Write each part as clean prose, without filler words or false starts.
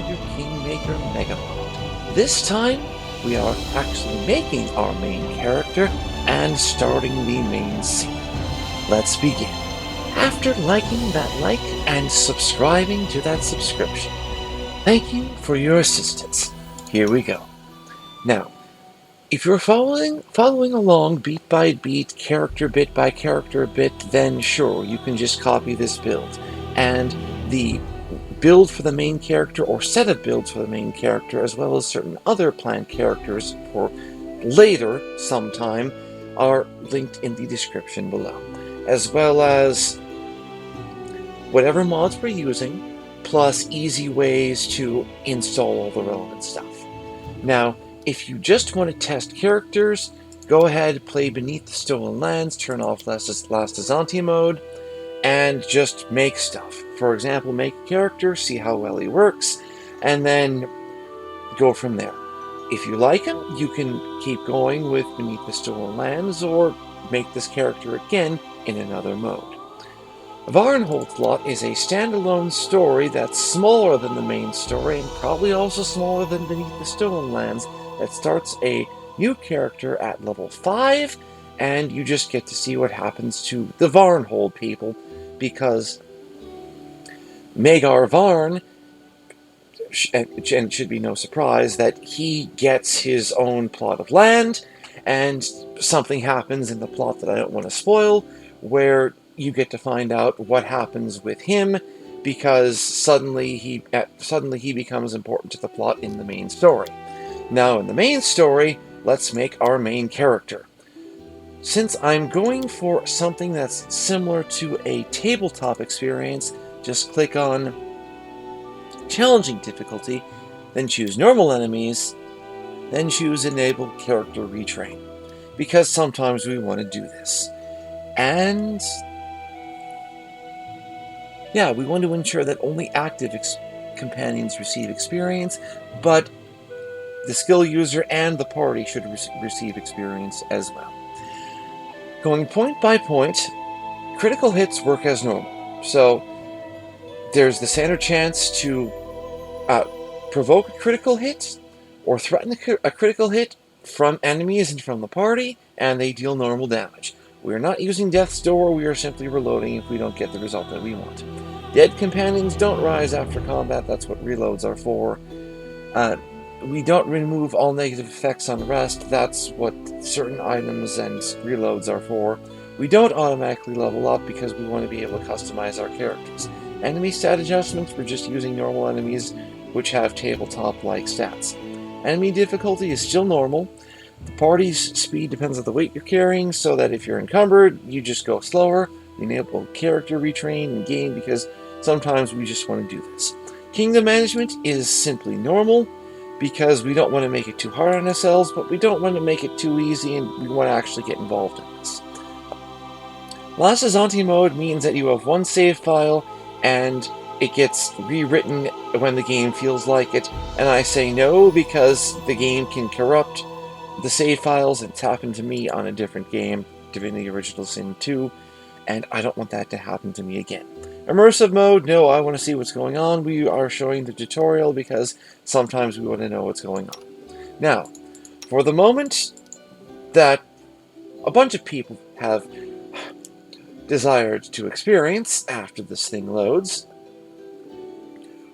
Pathfinder Kingmaker Megamod. This time, we are actually making our main character and starting the main scene. Let's begin. After liking that like and subscribing to that subscription, thank you for your assistance. Here we go. Now, if you're following along beat by beat, character bit by character bit, then sure, you can just copy this build. And the build for the main character or set of builds for the main character, as well as certain other planned characters for later sometime, are linked in the description below, as well as whatever mods we're using, plus easy ways to install all the relevant stuff. Now, if you just want to test characters, go ahead, play Beneath the Stolen Lands, turn off Last Azanti mode, and just make stuff. For example, make a character, see how well he works, and then go from there. If you like him, you can keep going with Beneath the Stolen Lands, or make this character again in another mode. Varenholt's Lot is a standalone story that's smaller than the main story, and probably also smaller than Beneath the Stolen Lands, that starts a new character at level 5, and you just get to see what happens to the Varenhold people, because Magar Varn, and it should be no surprise, that he gets his own plot of land, and something happens in the plot that I don't want to spoil, where you get to find out what happens with him, because suddenly he becomes important to the plot in the main story. Now, in the main story, let's make our main character. Since I'm going for something that's similar to a tabletop experience, just click on Challenging Difficulty, then choose Normal Enemies, then choose Enable Character Retrain, because sometimes we want to do this. And yeah, we want to ensure that only active companions receive experience, but the skill user and the party should receive experience as well. Going point by point, critical hits work as normal. So there's the standard chance to provoke a critical hit or threaten a critical hit from enemies and from the party, and they deal normal damage. We are not using Death's Door, we are simply reloading if we don't get the result that we want. Dead companions don't rise after combat, that's what reloads are for. We don't remove all negative effects on rest, that's what certain items and reloads are for. We don't automatically level up because we want to be able to customize our characters. Enemy stat adjustments, we're just using normal enemies which have tabletop-like stats. Enemy difficulty is still normal. The party's speed depends on the weight you're carrying, so that if you're encumbered, you just go slower. You enable character retrain and game because sometimes we just want to do this. Kingdom management is simply normal because we don't want to make it too hard on ourselves, but we don't want to make it too easy, and we want to actually get involved in this. Last Azanti mode means that you have one save file, and it gets rewritten when the game feels like it, and I say no because the game can corrupt the save files. It's happened to me on a different game, Divinity Original Sin 2, and I don't want that to happen to me again. Immersive mode, no, I want to see what's going on. We are showing the tutorial because sometimes we want to know what's going on. Now, for the moment that a bunch of people have desired to experience after this thing loads,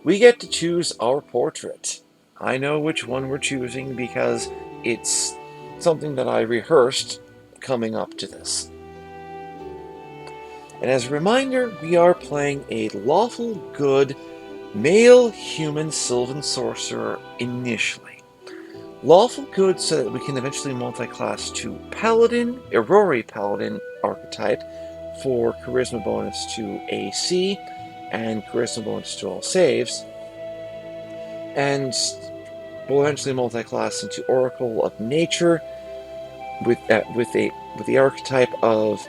we get to choose our portrait. I know which one we're choosing because it's something that I rehearsed coming up to this. And as a reminder, we are playing a lawful good male human Sylvan sorcerer initially. Lawful good so that we can eventually multi-class to Paladin, Irori Paladin archetype for charisma bonus to AC and charisma bonus to all saves, and we'll eventually multi-class into Oracle of Nature with the archetype of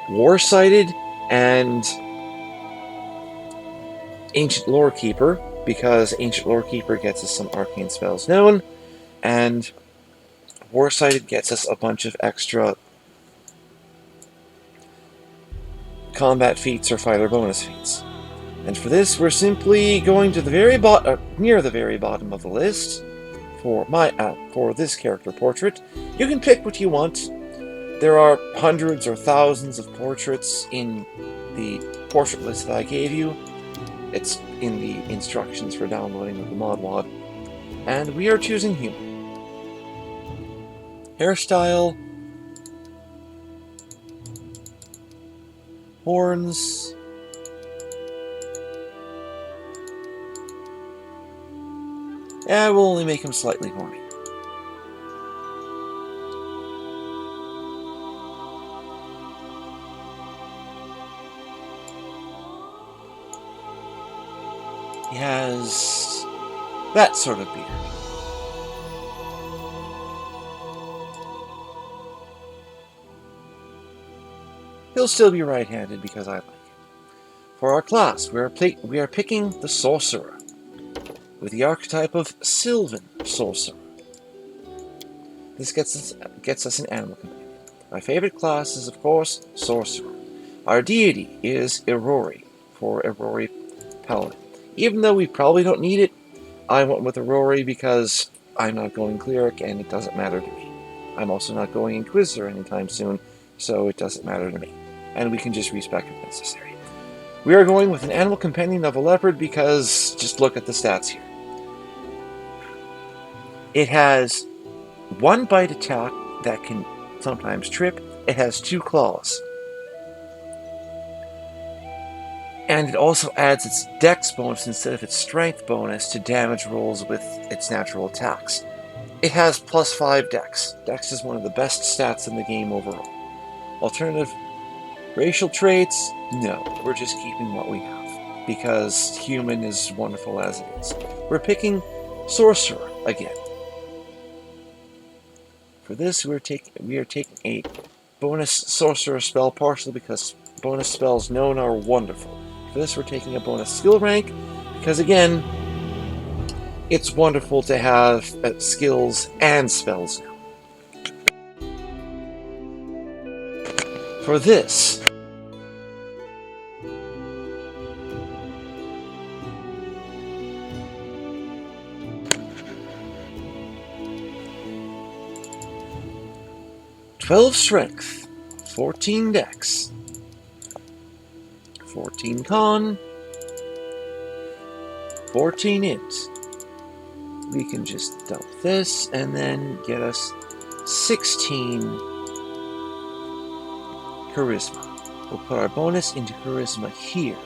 Warsighted and Ancient Lorekeeper, because Ancient Lorekeeper gets us some arcane spells known, and Warsighted gets us a bunch of extra combat feats or fighter bonus feats. And for this, we're simply going to the very bottom, near the very bottom of the list for this character portrait. You can pick what you want. There are hundreds or thousands of portraits in the portrait list that I gave you. It's in the instructions for downloading of the ModWad. And we are choosing human. Hairstyle, horns, and we'll only make him slightly horny. He has that sort of beard. He'll still be right-handed because I like it. For our class, we are picking the Sorcerer, with the archetype of Sylvan Sorcerer. This gets us an animal companion. My favorite class is, of course, Sorcerer. Our deity is Irori, for Irori Paladin. Even though we probably don't need it, I went with Irori because I'm not going Cleric and it doesn't matter to me. I'm also not going Inquisitor anytime soon, so it doesn't matter to me. And we can just respec if necessary. We are going with an animal companion of a leopard because just look at the stats here. It has 1 bite attack that can sometimes trip. It has 2 claws. And it also adds its dex bonus instead of its strength bonus to damage rolls with its natural attacks. It has +5 dex. Dex is one of the best stats in the game overall. Alternative racial traits? No, we're just keeping what we have, because human is wonderful as it is. We're picking Sorcerer again. For this, we are taking a bonus Sorcerer spell, partially because bonus spells known are wonderful. For this, we're taking a bonus skill rank, because again, it's wonderful to have skills and spells now. For this, "12 strength, 14 dex, 14 con, 14 int." We can just dump this and then get us 16 charisma. We'll put our bonus into charisma here.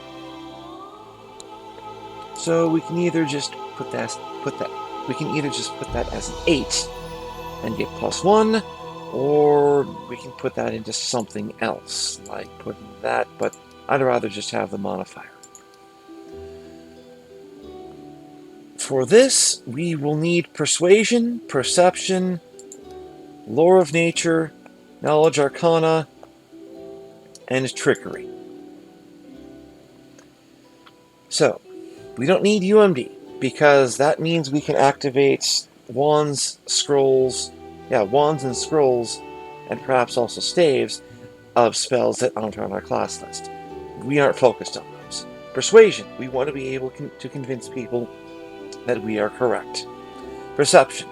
So we can either just put that as an 8 and get +1, or we can put that into something else, like putting that, but I'd rather just have the modifier. For this, we will need Persuasion, Perception, Lore of Nature, Knowledge Arcana, and Trickery. So, we don't need UMD, because that means we can activate wands, wands and scrolls, and perhaps also staves of spells that aren't on our class list. We aren't focused on those. Persuasion, we want to be able to convince people that we are correct. Perception,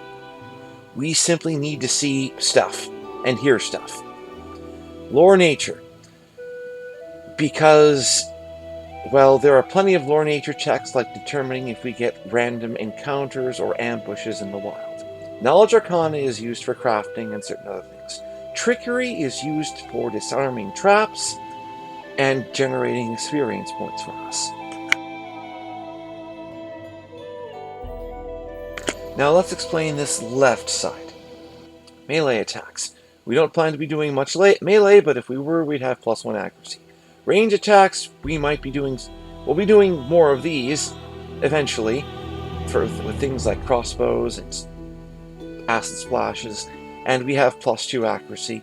we simply need to see stuff and hear stuff. Lore Nature, because, well, there are plenty of lore nature checks, like determining if we get random encounters or ambushes in the wild. Knowledge Arcana is used for crafting and certain other things. Trickery is used for disarming traps and generating experience points for us. Now let's explain this left side. Melee attacks. We don't plan to be doing much melee, but if we were, we'd have +1 accuracy. Range attacks, we'll be doing more of these eventually, with things like crossbows and acid splashes, and we have +2 accuracy.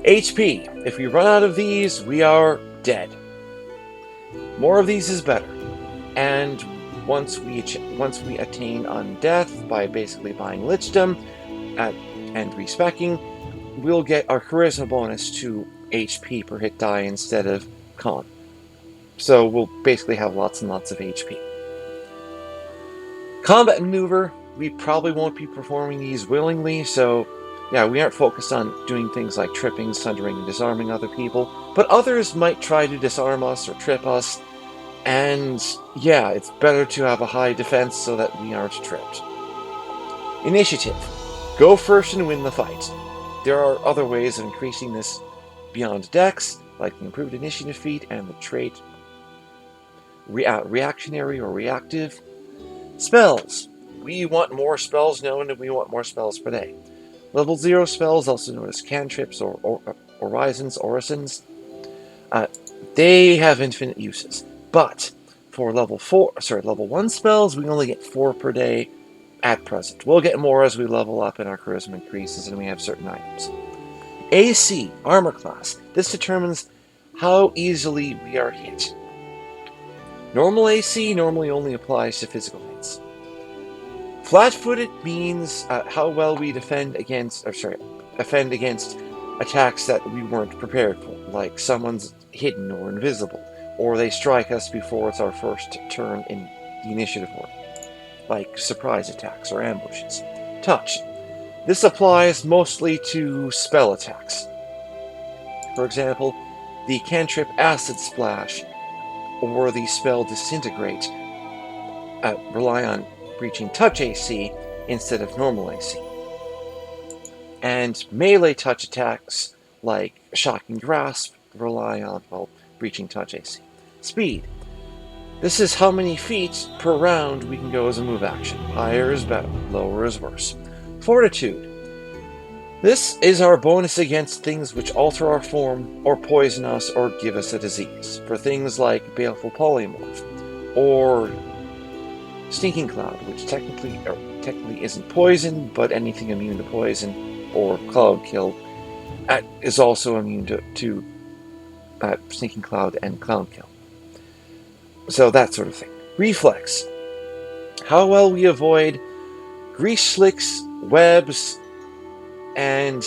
HP, if we run out of these, we are dead. More of these is better, and once we attain undeath by basically buying lichdom and respecking, we'll get our charisma bonus to HP per hit die instead of con. So we'll basically have lots and lots of HP. Combat maneuver, we probably won't be performing these willingly, so yeah, we aren't focused on doing things like tripping, sundering, and disarming other people, but others might try to disarm us or trip us, and yeah, it's better to have a high defense so that we aren't tripped. Initiative. Go first and win the fight. There are other ways of increasing this beyond Dex, like the improved initiative feat and the trait reactionary or reactive. Spells. We want more spells known, and we want more spells per day. Level 0 spells, also known as cantrips or orisons, they have infinite uses. But for level 1 spells, we only get 4 per day at present. We'll get more as we level up and our charisma increases and we have certain items. AC, armor class. This determines how easily we are hit. Normal AC normally only applies to physical hits. Flat-footed means how well we defend against attacks that we weren't prepared for, like someone's hidden or invisible, or they strike us before it's our first turn in the initiative order, like surprise attacks or ambushes. Touch. This applies mostly to spell attacks. For example, the cantrip Acid Splash or the spell Disintegrate rely on breaching touch AC instead of normal AC. And melee touch attacks like Shocking Grasp rely on, breaching touch AC. Speed. This is how many feet per round we can go as a move action. Higher is better, lower is worse. Fortitude. This is our bonus against things which alter our form, or poison us, or give us a disease. For things like Baleful Polymorph, or Stinking Cloud, which technically isn't poison, but anything immune to poison, or Cloud Kill, is also immune to Stinking Cloud and Cloud Kill. So that sort of thing. Reflex. How well we avoid grease slicks, webs, and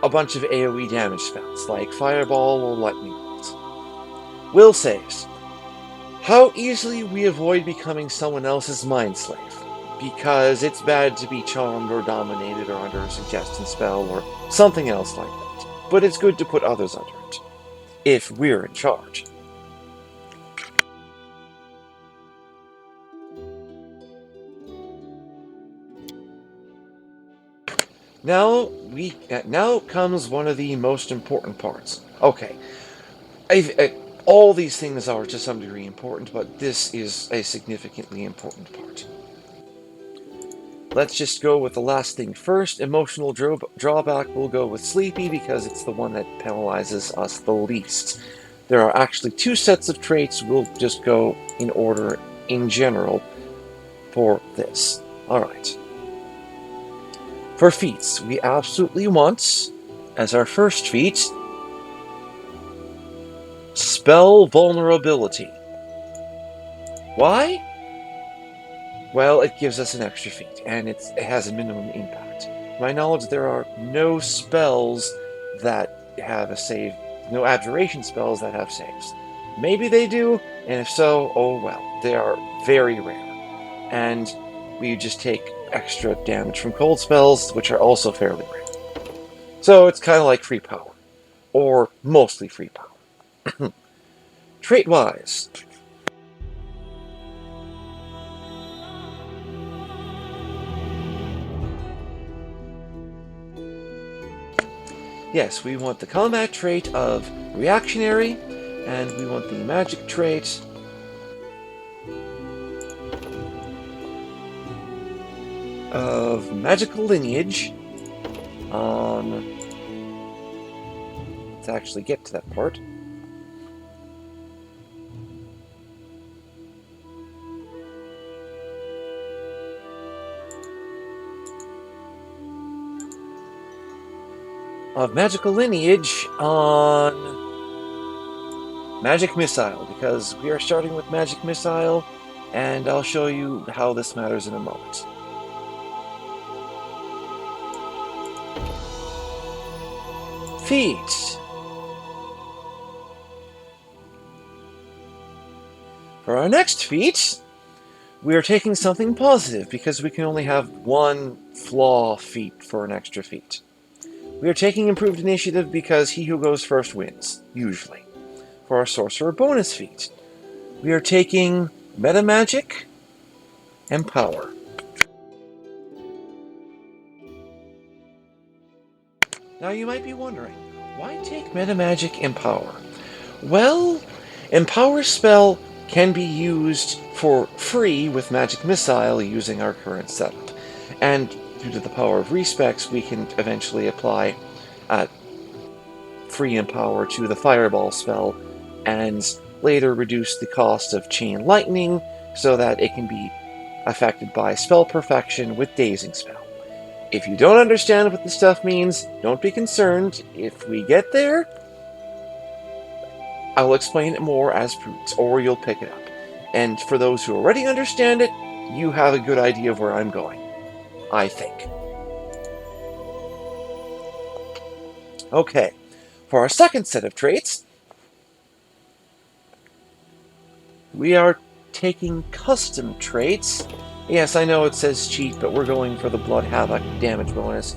a bunch of AoE damage spells, like Fireball or Lightning Bolts. Will saves. How easily we avoid becoming someone else's mind slave, because it's bad to be charmed or dominated or under a suggestion spell or something else like that. But it's good to put others under it, if we're in charge. Now comes one of the most important parts. Okay, all these things are to some degree important, but this is a significantly important part. Let's just go with the last thing first. Emotional drawback will go with Sleepy because it's the one that penalizes us the least. There are actually 2 sets of traits. We'll just go in order in general for this. Alright. For feats, we absolutely want, as our first feat, Spell Vulnerability. Why? Well, it gives us an extra feat, and it has a minimum impact. To my knowledge, there are no spells that have a save, no abjuration spells that have saves. Maybe they do, and if so, oh well. They are very rare. And we just take extra damage from cold spells, which are also fairly rare. So it's kind of like free power. Or mostly free power. Trait-wise, yes, we want the combat trait of reactionary, and we want the magic trait of magical lineage. Let's actually get to that part. Of magical lineage on Magic Missile, because we are starting with Magic Missile, and I'll show you how this matters in a moment. Feats. For our next feat, we are taking something positive because we can only have one flaw feat for an extra feat. We are taking improved initiative because he who goes first wins, usually. For our sorcerer bonus feat, we are taking meta magic and power. Now you might be wondering, why take meta magic and power? Well, Empower spell can be used for free with Magic Missile using our current setup. And due to the power of respecs, we can eventually apply free Empower to the Fireball spell and later reduce the cost of Chain Lightning so that it can be affected by Spell Perfection with Dazing Spell. If you don't understand what this stuff means, don't be concerned. If we get there, I'll explain it more as Prudence, or you'll pick it up. And for those who already understand it, you have a good idea of where I'm going. I think. Okay, for our second set of traits, we are taking custom traits. Yes, I know it says cheat, but we're going for the Blood Havoc damage bonus.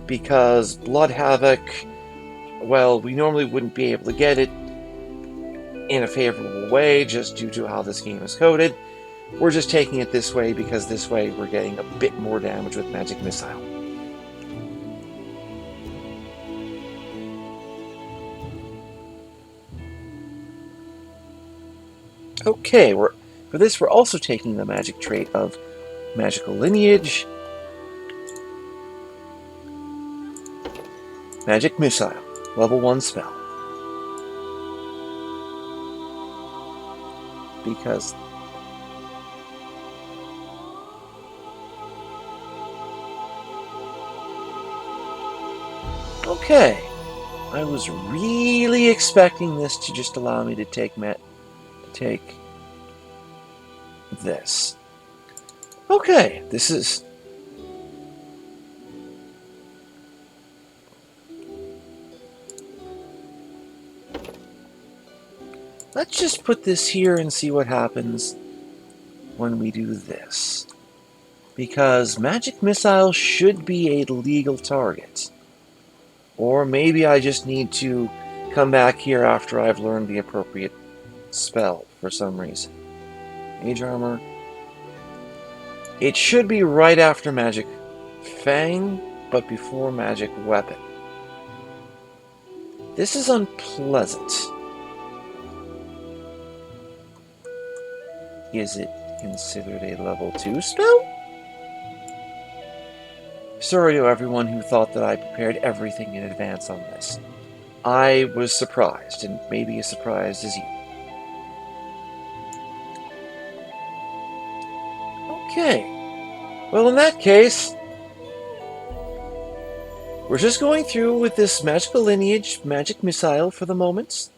Because Blood Havoc, well, we normally wouldn't be able to get it in a favorable way just due to how this game is coded. We're just taking it this way because this way we're getting a bit more damage with Magic Missile. Okay, for this we're also taking the magic trait of Magical Lineage, Magic Missile, level 1 spell. Because okay, I was really expecting this to just allow me to take this. Okay, this is... Let's just put this here and see what happens when we do this. Because Magic Missile should be a legal target. Or maybe I just need to come back here after I've learned the appropriate spell for some reason. Mage Armor. It should be right after Magic Fang, but before Magic Weapon. This is unpleasant. Is it considered a level 2 spell? Sorry to everyone who thought that I prepared everything in advance on this. I was surprised, and maybe as surprised as you. Okay. Well, in that case, we're just going through with this Magical Lineage, Magic Missile for the moment.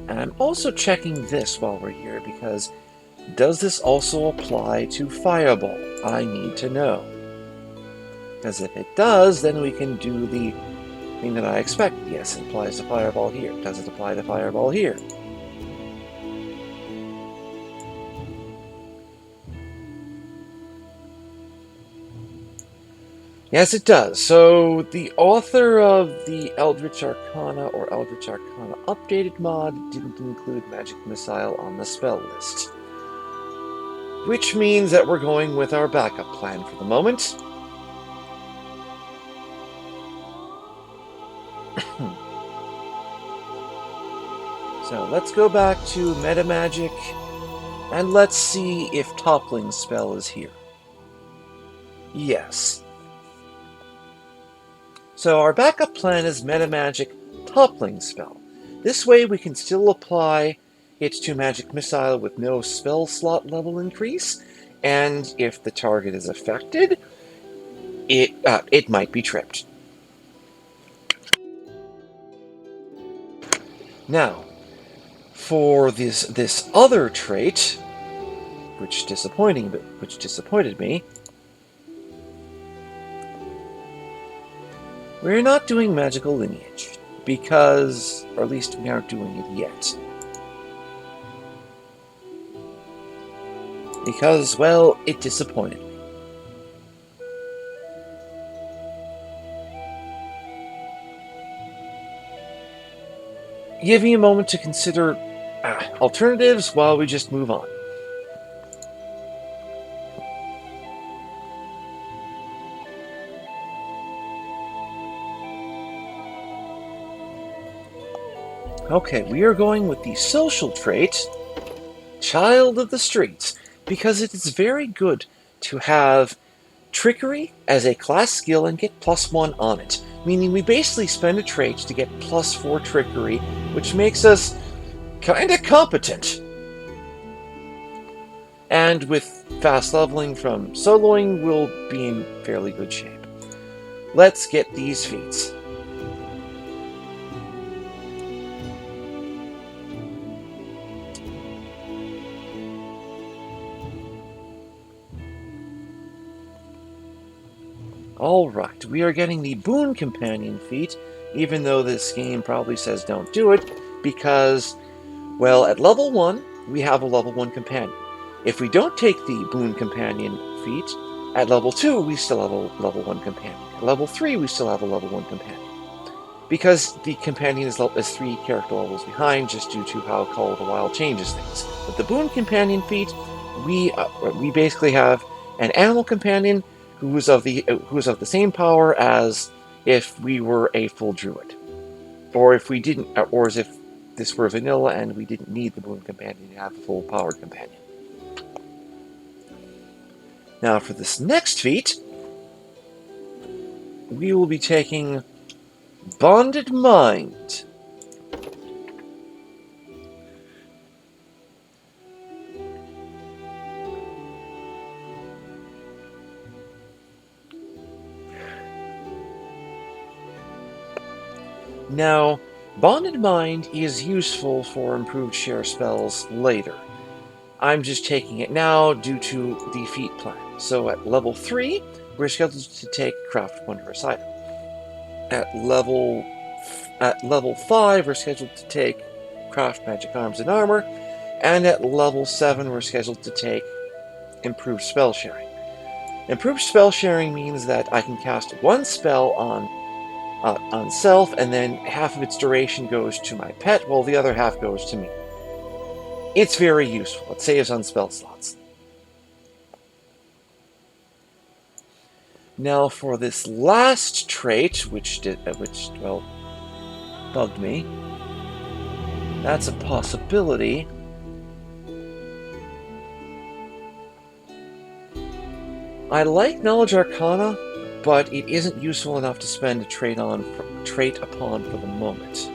And I'm also checking this while we're here, because does this also apply to Fireball? I need to know. Because if it does, then we can do the thing that I expect. Yes, it applies to Fireball here. Does it apply to Fireball here? Yes, it does. So, the author of the Eldritch Arcana or Eldritch Arcana Updated mod didn't include Magic Missile on the spell list. Which means that we're going with our backup plan for the moment. So, let's go back to Meta Magic, and let's see if Toppling Spell is here. Yes. So our backup plan is Meta Magic Toppling Spell. This way we can still apply it to Magic Missile with no spell slot level increase, and if the target is affected, it might be tripped. Now, for this other trait, which disappointed me, We're not doing magical lineage, because, or at least we aren't doing it yet. Because, well, it disappointed me. Give me a moment to consider alternatives while we just move on. Okay, we are going with the social trait, Child of the Streets, because it is very good to have Trickery as a class skill and get +1 on it, meaning we basically spend a trait to get +4 Trickery, which makes us kinda competent. And with fast leveling from soloing, we'll be in fairly good shape. Let's get these feats. Alright, we are getting the Boone Companion feat, even though this game probably says don't do it, because, well, at level 1, we have a level 1 companion. If we don't take the Boone Companion feat, at level 2, we still have a level 1 companion. At level 3, we still have a level 1 companion. Because the companion is 3 character levels behind, just due to how Call of the Wild changes things. With the Boone Companion feat, we basically have an animal companion who is of the same power as if we were a full druid, or if we didn't, or as if this were vanilla and we didn't need the Boone Companion to have a full powered companion. Now for this next feat, we will be taking Bonded Mind. Now, Bonded Mind is useful for improved share spells later. I'm just taking it now due to the feat plan. So at level 3, we're scheduled to take Craft Wondrous Item. At level 5, we're scheduled to take Craft Magic Arms and Armor. And at level 7, we're scheduled to take Improved Spell Sharing. Improved Spell Sharing means that I can cast one spell on self, and then half of its duration goes to my pet, while the other half goes to me. It's very useful. It saves on spell slots. Now for this last trait, which bugged me. That's a possibility. I like Knowledge Arcana, but it isn't useful enough to spend a trait upon for the moment.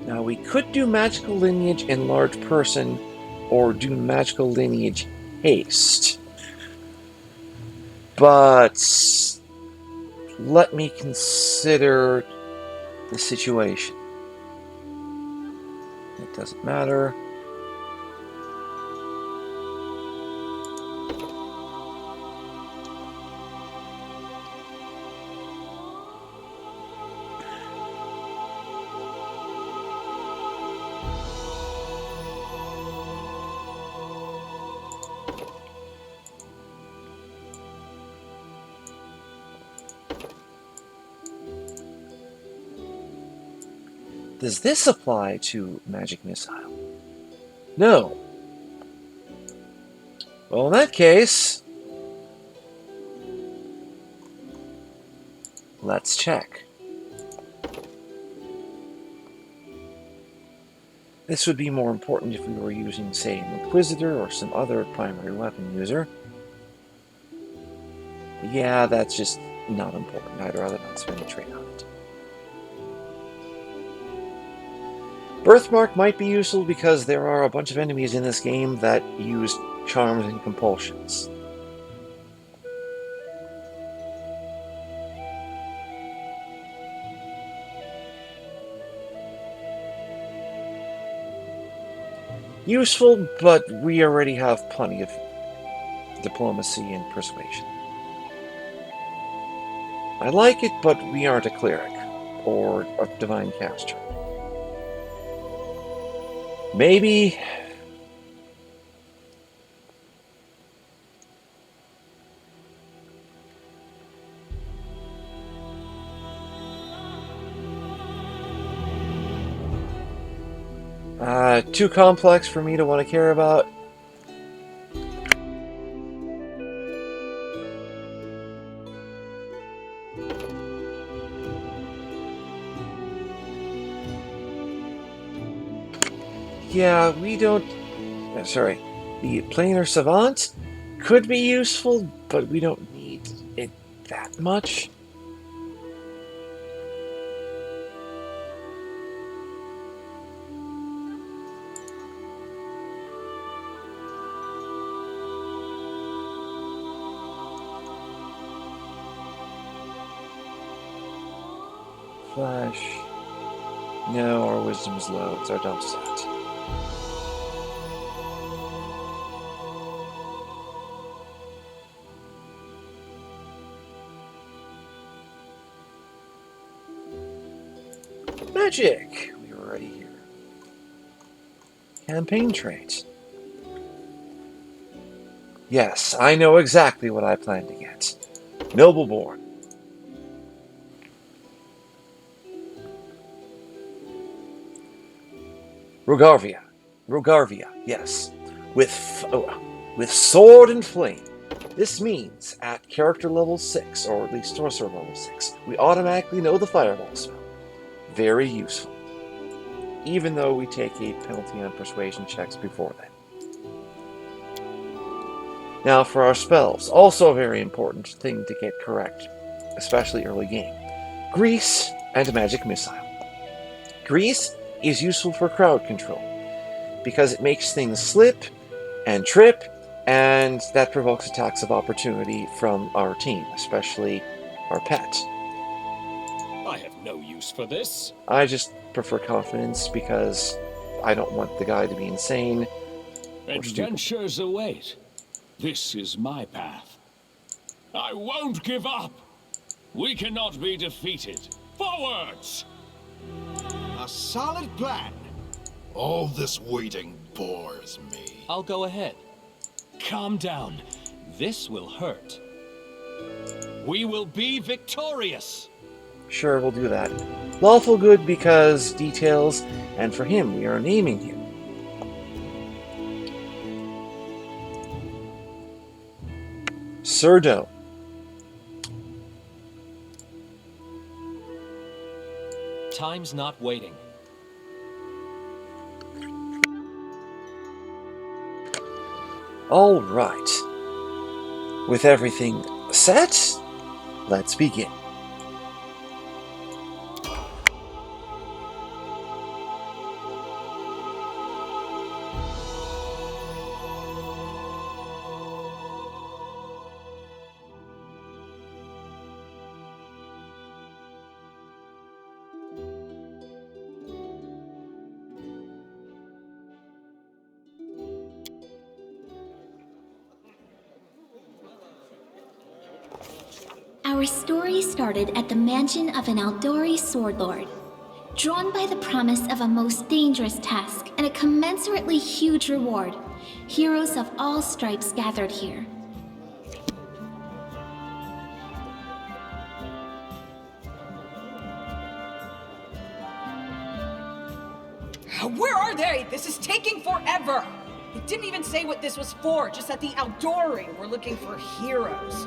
Now we could do Magical Lineage Enlarge Person, or do Magical Lineage Haste. But let me consider the situation. It doesn't matter. Does this apply to Magic Missile? No. Well, in that case, let's check. This would be more important if we were using, say, an Inquisitor or some other primary weapon user. Yeah, that's just not important. I'd rather not spend a trait on it. Birthmark might be useful because there are a bunch of enemies in this game that use charms and compulsions. Useful, but we already have plenty of diplomacy and persuasion. I like it, but we aren't a cleric or a divine caster. Maybe... too complex for me to want to care about. Yeah, we don't... sorry. The planar savant could be useful, but we don't need it that much. Flash. No, our wisdom's low. It's our dump set. Magic! We were already here. Campaign traits. Yes, I know exactly what I plan to get. Nobleborn. Rogarvia, yes. With sword and flame. This means at character level 6, or at least sorcerer level 6, we automatically know the fireball spell. Very useful. Even though we take a penalty on persuasion checks before then. Now for our spells, also a very important thing to get correct, especially early game. Grease and Magic Missile. Grease is useful for crowd control, because it makes things slip and trip, and that provokes attacks of opportunity from our team, especially our pet. I have no use for this. I just prefer confidence because I don't want the guy to be insane or stupid. Adventures await. This is my path. I won't give up. We cannot be defeated. Forwards! A solid plan. All this waiting bores me. I'll go ahead. Calm down. This will hurt. We will be victorious. Sure, we'll do that. Lawful good because details, and for him, we are naming him. Sir Doan. Time's not waiting. All right. With everything set, let's begin. Our story started at the mansion of an Aldori sword lord. Drawn by the promise of a most dangerous task and a commensurately huge reward, heroes of all stripes gathered here. Where are they? This is taking forever! It didn't even say what this was for, just that the Aldori were looking for heroes.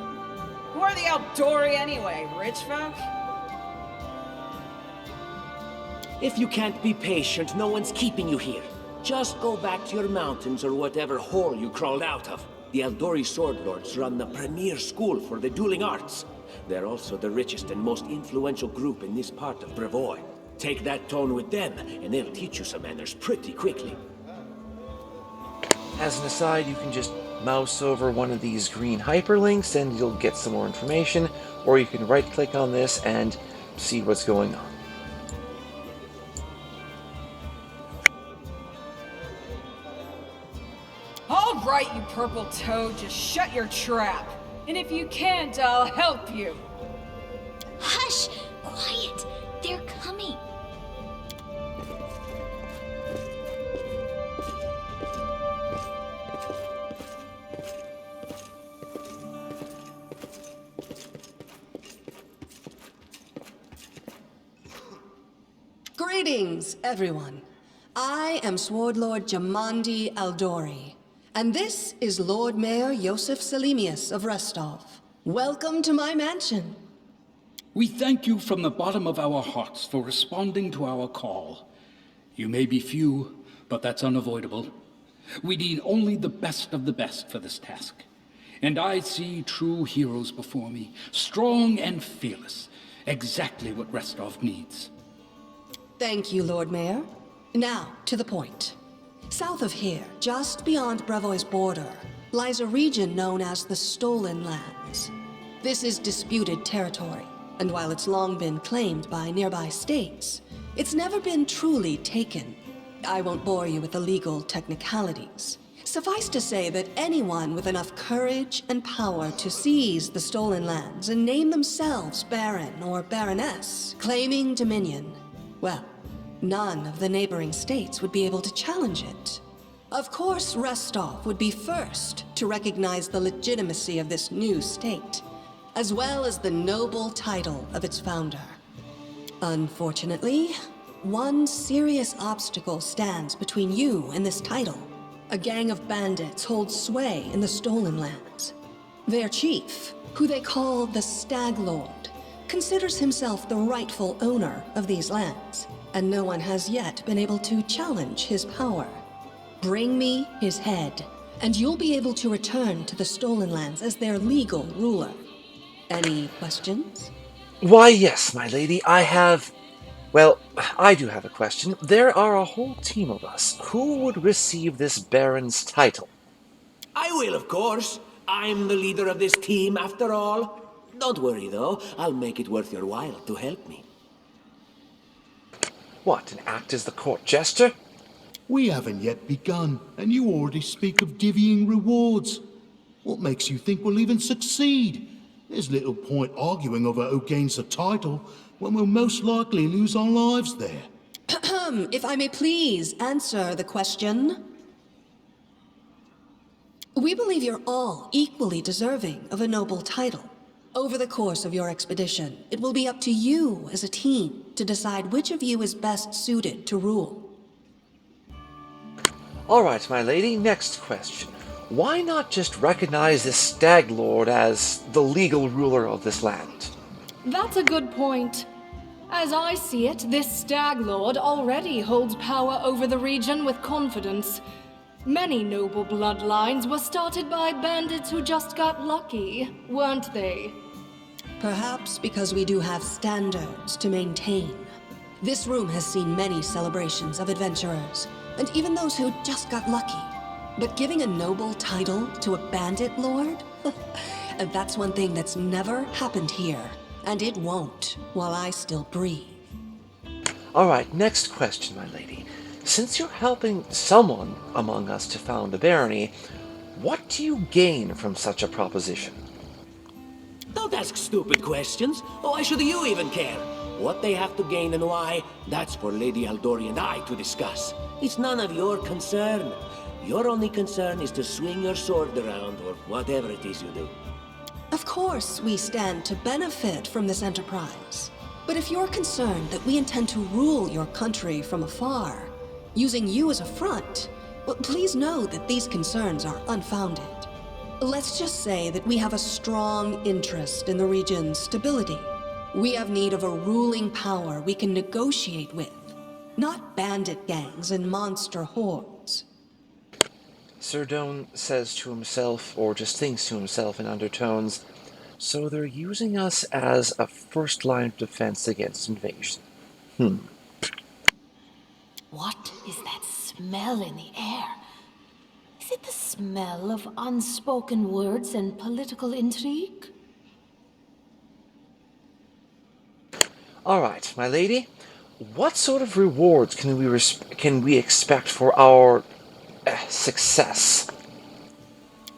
Who are the Aldori anyway? Rich folk? If you can't be patient, no one's keeping you here. Just go back to your mountains or whatever hole you crawled out of. The Aldori Sword Lords run the premier school for the dueling arts. They're also the richest and most influential group in this part of Brevoy. Take that tone with them, and they'll teach you some manners pretty quickly. As an aside, you can just mouse over one of these green hyperlinks and you'll get some more information, or you can right-click on this and see what's going on. All right, you purple toad, just shut your trap. And if you can't, I'll help you. Hush! Quiet! They're coming. Greetings, everyone. I am Sword Lord Jamandi Aldori, and this is Lord Mayor Yosef Selimius of Restov. Welcome to my mansion. We thank you from the bottom of our hearts for responding to our call. You may be few, but that's unavoidable. We need only the best of the best for this task. And I see true heroes before me, strong and fearless, exactly what Restov needs. Thank you, Lord Mayor. Now, to the point. South of here, just beyond Brevoy's border, lies a region known as the Stolen Lands. This is disputed territory, and while it's long been claimed by nearby states, it's never been truly taken. I won't bore you with the legal technicalities. Suffice to say that anyone with enough courage and power to seize the Stolen Lands and name themselves Baron or Baroness, claiming dominion, well, none of the neighboring states would be able to challenge it. Of course, Restov would be first to recognize the legitimacy of this new state, as well as the noble title of its founder. Unfortunately, one serious obstacle stands between you and this title. A gang of bandits holds sway in the Stolen Lands. Their chief, who they call the Stag Lord, considers himself the rightful owner of these lands, and no one has yet been able to challenge his power. Bring me his head, and you'll be able to return to the Stolen Lands as their legal ruler. Any questions? Why, yes, my lady, Well, I do have a question. There are a whole team of us. Who would receive this Baron's title? I will, of course. I'm the leader of this team, after all. Don't worry, though. I'll make it worth your while to help me. What, and act as the Court Jester? We haven't yet begun, and you already speak of divvying rewards. What makes you think we'll even succeed? There's little point arguing over who gains the title when we'll most likely lose our lives there. If I may please answer the question. We believe you're all equally deserving of a noble title. Over the course of your expedition, it will be up to you as a team to decide which of you is best suited to rule. All right, my lady, next question. Why not just recognize this Stag Lord as the legal ruler of this land? That's a good point. As I see it, this Stag Lord already holds power over the region with confidence. Many noble bloodlines were started by bandits who just got lucky, weren't they? Perhaps because we do have standards to maintain. This room has seen many celebrations of adventurers, and even those who just got lucky. But giving a noble title to a bandit lord? That's one thing that's never happened here. And it won't, while I still breathe. All right, next question, my lady. Since you're helping someone among us to found a barony, what do you gain from such a proposition? Don't ask stupid questions. Why should you even care? What they have to gain and why, that's for Lady Aldori and I to discuss. It's none of your concern. Your only concern is to swing your sword around, or whatever it is you do. Of course, we stand to benefit from this enterprise. But if you're concerned that we intend to rule your country from afar, using you as a front, well, please know that these concerns are unfounded. Let's just say that we have a strong interest in the region's stability. We have need of a ruling power we can negotiate with, not bandit gangs and monster hordes. Sir Doan says to himself, or just thinks to himself in undertones, so they're using us as a first line of defense against invasion. What is that smell in the air? Is it the smell of unspoken words and political intrigue? All right, my lady, what sort of rewards can we expect for our success?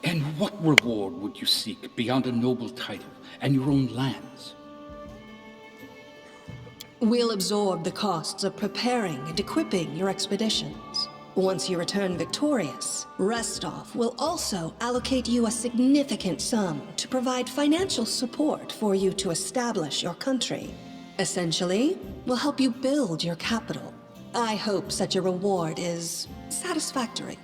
And what reward would you seek beyond a noble title and your own lands? We'll absorb the costs of preparing and equipping your expeditions. Once you return victorious, Restov will also allocate you a significant sum to provide financial support for you to establish your country. Essentially, we'll help you build your capital. I hope such a reward is satisfactory.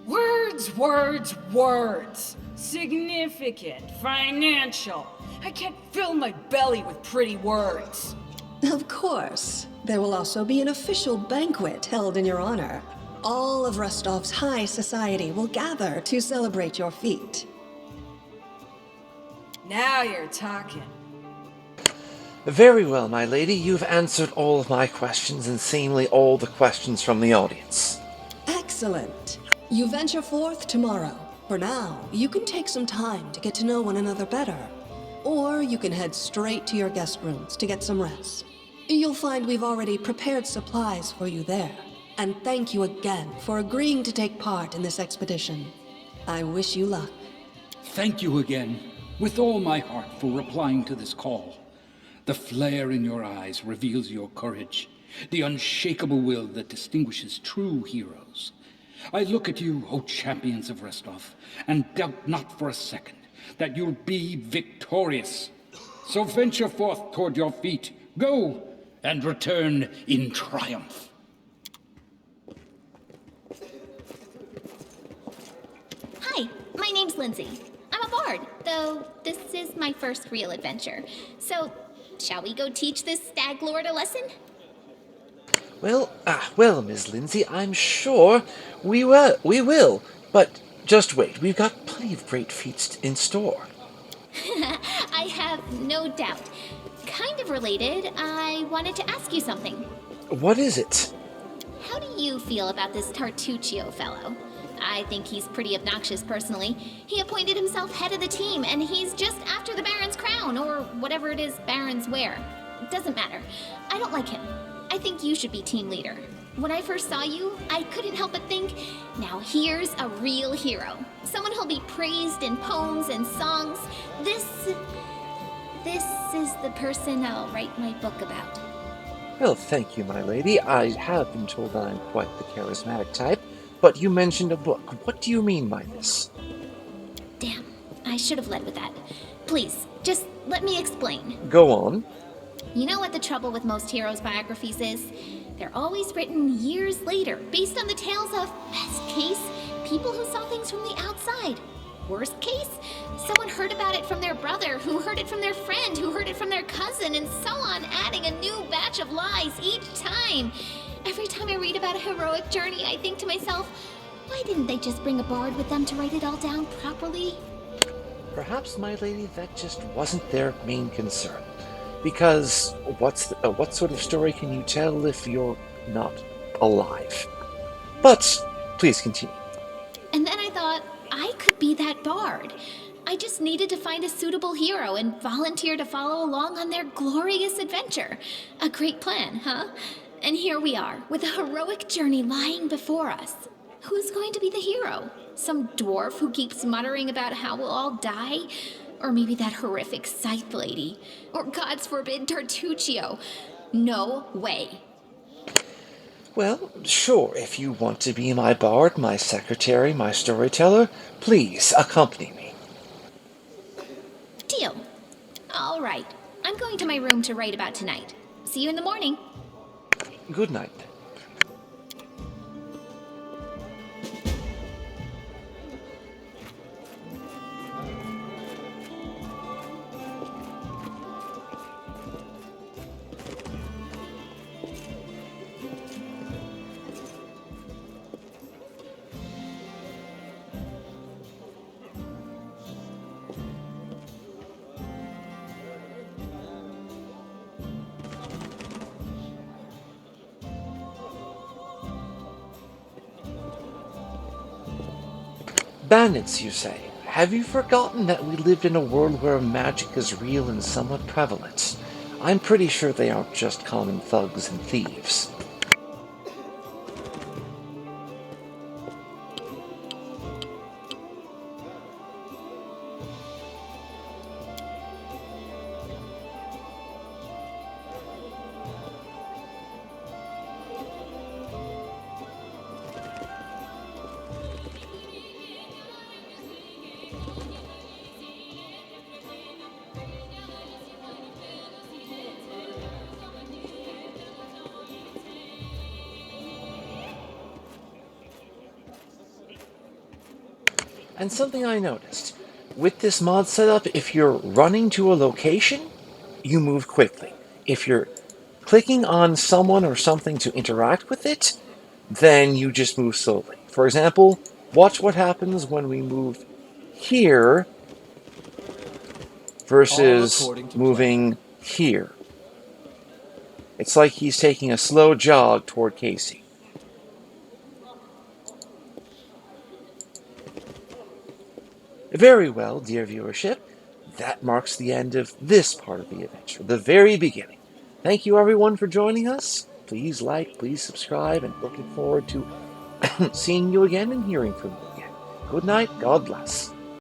Words, words, words. Significant, financial. I can't fill my belly with pretty words. Of course. There will also be an official banquet held in your honor. All of Rostov's high society will gather to celebrate your feat. Now you're talking. Very well, my lady. You've answered all of my questions, and seemingly all the questions from the audience. Excellent. You venture forth tomorrow. For now, you can take some time to get to know one another better. Or you can head straight to your guest rooms to get some rest. You'll find we've already prepared supplies for you there. And thank you again for agreeing to take part in this expedition. I wish you luck. Thank you again, with all my heart, for replying to this call. The flare in your eyes reveals your courage, the unshakable will that distinguishes true heroes. I look at you, O champions of Restov, and doubt not for a second that you'll be victorious. So venture forth toward your feet, go, and return in triumph. Hi, my name's Lindsay. I'm a bard, though this is my first real adventure. So, shall we go teach this stag lord a lesson? Well, Miss Lindsay, I'm sure we will. But just wait, we've got plenty of great feats in store. I have no doubt. Kind of related, I wanted to ask you something. What is it? How do you feel about this Tartuccio fellow? I think he's pretty obnoxious personally. He appointed himself head of the team, and he's just after the Baron's crown, or whatever it is barons wear. Doesn't matter. I don't like him. I think you should be team leader. When I first saw you, I couldn't help but think, now here's a real hero. Someone who'll be praised in poems and songs. This is the person I'll write my book about. Well, thank you, my lady. I have been told that I'm quite the charismatic type, but you mentioned a book. What do you mean by this? Damn, I should have led with that. Please, just let me explain. Go on. You know what the trouble with most heroes' biographies is? They're always written years later, based on the tales of, best case, people who saw things from the outside. Worst case, someone heard about it from their brother, who heard it from their friend, who heard it from their cousin, and so on, adding a new batch of lies each time. Every time I read about a heroic journey, I think to myself, why didn't they just bring a bard with them to write it all down properly? Perhaps, my lady, that just wasn't their main concern. Because what sort of story can you tell if you're not alive? But please continue. And then I thought, I could be that bard. I just needed to find a suitable hero and volunteer to follow along on their glorious adventure. A great plan, huh? And here we are, with a heroic journey lying before us. Who's going to be the hero? Some dwarf who keeps muttering about how we'll all die? Or maybe that horrific scythe lady? Or God's forbid, Tartuccio? No way. Well, sure, if you want to be my bard, my secretary, my storyteller, please accompany me. Deal. All right. I'm going to my room to write about tonight. See you in the morning. Good night. Bandits, you say? Have you forgotten that we lived in a world where magic is real and somewhat prevalent? I'm pretty sure they aren't just common thugs and thieves. And something I noticed, with this mod setup, if you're running to a location, you move quickly. If you're clicking on someone or something to interact with it, then you just move slowly. For example, watch what happens when we move here versus moving here. It's like he's taking a slow jog toward Casey. Very well, dear viewership. That marks the end of this part of the adventure, the very beginning. Thank you everyone for joining us. Please like, please subscribe, and looking forward to seeing you again and hearing from you again. Good night, God bless.